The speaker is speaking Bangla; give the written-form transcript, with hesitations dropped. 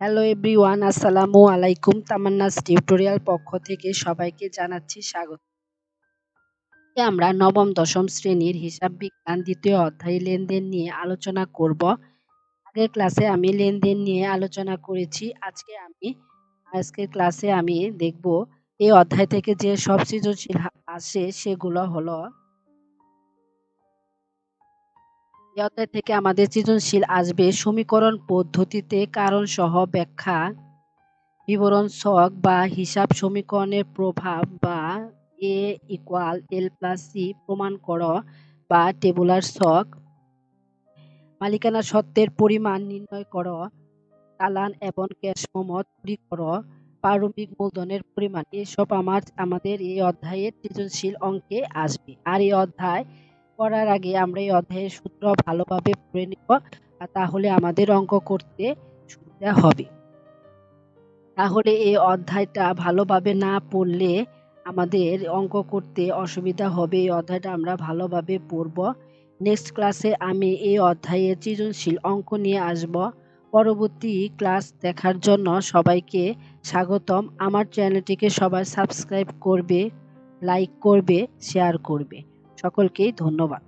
হ্যালো এভরিওয়ান, আসসালামু আলাইকুম। তামান্নাস টিউটোরিয়াল পক্ষ থেকে সবাইকে জানাচ্ছি স্বাগত। আমরা নবম দশম শ্রেণীর হিসাব বিজ্ঞান দ্বিতীয় অধ্যায় লেনদেন নিয়ে আলোচনা করব। আগের ক্লাসে আমি লেনদেন নিয়ে আলোচনা করেছি। আজকের ক্লাসে আমি দেখব এই অধ্যায় থেকে যে সব সৃজনশীল আসে সেগুলো হলো, এই অধ্যায় থেকে আমাদের সৃজনশীল আসবে সমীকরণ পদ্ধতিতে কারণ সহ ব্যাখ্যা, বিবরণ ছক বা হিসাব সমীকরণের প্রভাব বা এ ইকুয়াল এল প্লাস সি প্রমাণ করো বা টেবুলার ছক, মালিকানা সত্ত্বের পরিমাণ নির্ণয় করো, চালান এবং ক্যাশ মেমো তৈরি করো, প্রারম্ভিক মূলধনের পরিমাণ। এসব আমাদের এই অধ্যায়ের সৃজনশীল অঙ্কে আসবে। আর এই অধ্যায় পড়ার আগে আমরা এই অধ্যায়ের সূত্র ভালোভাবে পড়ে নিব, তাহলে আমাদের অঙ্ক করতে সুবিধা হবে। তাহলে এই অধ্যায়টা ভালোভাবে না পড়লে আমাদের অঙ্ক করতে অসুবিধা হবে। এই অধ্যায়টা আমরা ভালোভাবে পড়ব। নেক্সট ক্লাসে আমি এই অধ্যায়ের সৃজনশীল অঙ্ক নিয়ে আসব। পরবর্তী ক্লাস দেখার জন্য সবাইকে স্বাগতম। আমার চ্যানেলটিকে সবাই সাবস্ক্রাইব করবে, লাইক করবে, শেয়ার করবে। সকলকেই ধন্যবাদ।